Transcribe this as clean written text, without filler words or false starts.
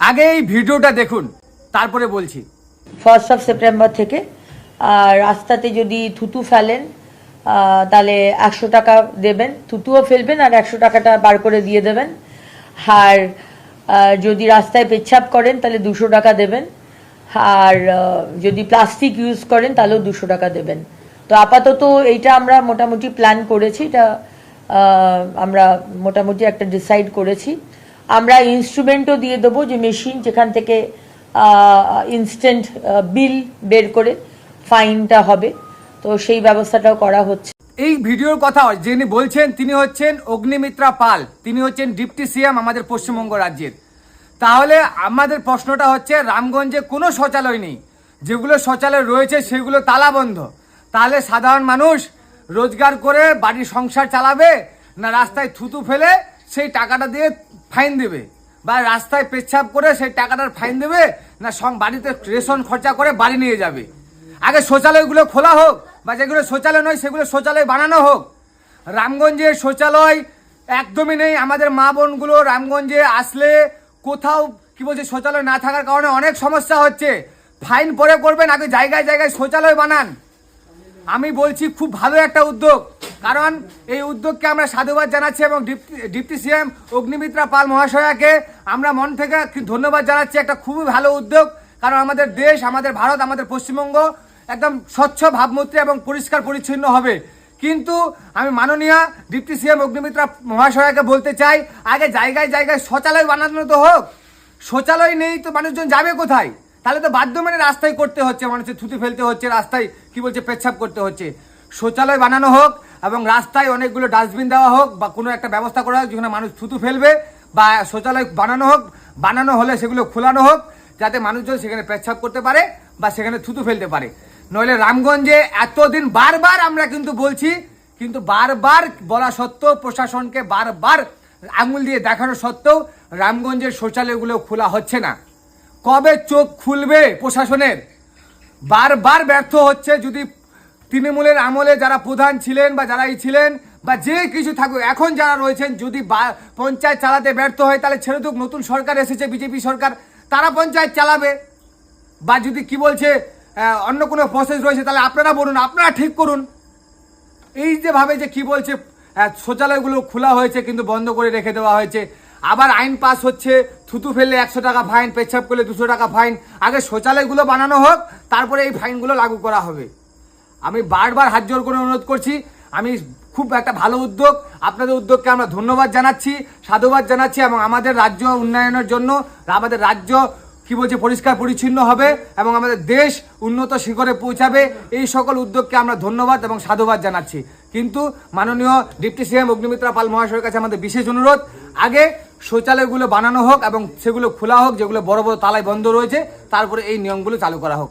আগে এই ভিডিওটা দেখুন, তারপরে বলছি। 1 সেপ্টেম্বর থেকে রাস্তাতে যদি থুতু ফেলেন তাহলে 100 টাকা দেবেন, থুতুও ফেলবেন আর 100 টাকাটা বার করে দিয়ে দেবেন। আর যদি রাস্তায় পেচ্ছাপ করেন তাহলে 200 টাকা দেবেন। আর যদি প্লাস্টিক ইউজ করেন তাহলেও 200 টাকা দেবেন। তো আপাতত এইটা আমরা মোটামুটি প্ল্যান করেছি, এটা আমরা মোটামুটি একটা ডিসাইড করেছি। আমরা ইনস্ট্রুমেন্টও দিয়ে দেবো, যে মেশিন যেখান থেকে ইনস্ট্যান্ট বিল বের করে ফাইনটা হবে, তো সেই ব্যবস্থাটাও করা হচ্ছে। এই ভিডিওর কথা যিনি বলছেন তিনি হচ্ছেন অগ্নিমিত্রা পাল, তিনি হচ্ছেন ডিপটি সিএম আমাদের পশ্চিমবঙ্গ রাজ্যের। তাহলে আমাদের প্রশ্নটা হচ্ছে, রামগঞ্জে কোনো শৌচালয় নেই, যেগুলো শৌচালয় রয়েছে সেগুলো তালাবন্ধ। তাহলে সাধারণ মানুষ রোজগার করে বাড়ির সংসার চালাবে, না রাস্তায় থুতু ফেলে সেই টাকাটা দিয়ে ফাইন দেবে, বা রাস্তায় পেচ্ছাপ করে সেই টাকাটার ফাইন দেবে, না বাড়িতে রেশন খরচা করে বাড়ি নিয়ে যাবে? আগে শৌচালয়গুলো খোলা হোক, বা যেগুলো শৌচালয় নয় সেগুলো শৌচালয় বানানো হোক। রামগঞ্জে শৌচালয় একদমই নেই। আমাদের মা বোনগুলো রামগঞ্জে আসলে কোথাও কি বলছে শৌচালয় না থাকার কারণে অনেক সমস্যা হচ্ছে। ফাইন পরে করবেন, আগে জায়গায় জায়গায় শৌচালয় বানান। আমি বলছি খুব ভালো একটা উদ্যোগ, কারণ এই উদ্যোগকে আমরা সাধুবাদ জানাচ্ছি এবং ডিপটি সিএম অগ্নিমিত্রা পাল মহাশয়াকে আমরা মন থেকে ধন্যবাদ জানাচ্ছি। একটা খুবই ভালো উদ্যোগ, কারণ আমাদের দেশ, আমাদের ভারত, আমাদের পশ্চিমবঙ্গ একদম স্বচ্ছ ভাবমূর্তি এবং পরিষ্কার পরিচ্ছন্ন হবে। কিন্তু আমি মাননীয় ডিপটি সিএম অগ্নিমিত্রা মহাশয়াকে বলতে চাই, আগে জায়গায় জায়গায় শৌচালয় বানানো তো হোক। শৌচালয় নেই তো মানুষজন যাবে কোথায়? তাহলে তো বাধ্য মানে রাস্তায় করতে হচ্ছে, মানুষের থুতু ফেলতে হচ্ছে, রাস্তায় কি বলছে পেচ্ছাপ করতে হচ্ছে। শৌচালয় বানানো হোক এবং রাস্তায় অনেকগুলো ডাস্টবিন দেওয়া হোক, বা কোনো একটা ব্যবস্থা করা হোক যেখানে মানুষ থুতু ফেলবে, বা শৌচালয় বানানো হোক। বানানো হলে সেগুলো খোলানো হোক, যাতে মানুষজন সেখানে পেচ্ছাপ করতে পারে বা সেখানে থুতু ফেলতে পারে। নইলে রামগঞ্জে এতদিন বারবার আমরা কিন্তু বলছি, কিন্তু বারবার বলা সত্ত্বেও, প্রশাসনকে বারবার আঙুল দিয়ে দেখানো সত্ত্বেও রামগঞ্জের শৌচালয়গুলো খোলা হচ্ছে না। কবে চোখ খুলবে প্রশাসনের? বারবার ব্যর্থ হচ্ছে। যদি তৃণমূলের আমলে যারা প্রধান ছিলেন বা যারাই ছিলেন বা যে কিছু থাকুক, এখন যারা রয়েছেন, যদি পঞ্চায়েত চালাতে ব্যর্থ হয় তাহলে ছেড়ে দুক, নতুন সরকার এসেছে, বিজেপি সরকার, তারা পঞ্চায়েত চালাবে। বা যদি কি বলছে অন্য কোনো প্রসেস রয়েছে তাহলে আপনারা বলুন, আপনারা ঠিক করুন। এই যে ভাবে যে কি বলছে শৌচালয়গুলো খোলা হয়েছে কিন্তু বন্ধ করে রেখে দেওয়া হয়েছে, আবার আইন পাস হচ্ছে, থুতু ফেললে 100 টাকা ফাইন, পেচ্ছাপ করলে 200 টাকা ফাইন। আগে শৌচালয়গুলো বানানো হোক, তারপরে এই ফাইনগুলো লাগু করা হবে। আমি বারবার হাত জোর করে অনুরোধ করছি। আমি খুব একটা ভালো উদ্যোগ, আপনাদের উদ্যোগকে আমরা ধন্যবাদ জানাচ্ছি, সাধুবাদ জানাচ্ছি, এবং আমাদের রাজ্য উন্নয়নের জন্য, আমাদের রাজ্য কি বলছে পরিষ্কার পরিচ্ছন্ন হবে এবং আমাদের দেশ উন্নত শিখরে পৌঁছাবে, এই সকল উদ্যোগকে আমরা ধন্যবাদ এবং সাধুবাদ জানাচ্ছি। কিন্তু মাননীয় ডিপটি সিএম অগ্নিমিত্রা পাল মহাশয়ের কাছে আমাদের বিশেষ অনুরোধ, আগে শৌচালয়গুলো বানানো হোক এবং সেগুলো খোলা হোক, যেগুলো বড় বড় তালায় বন্ধ রয়েছে, তারপরে এই নিয়মগুলো চালু করা হোক।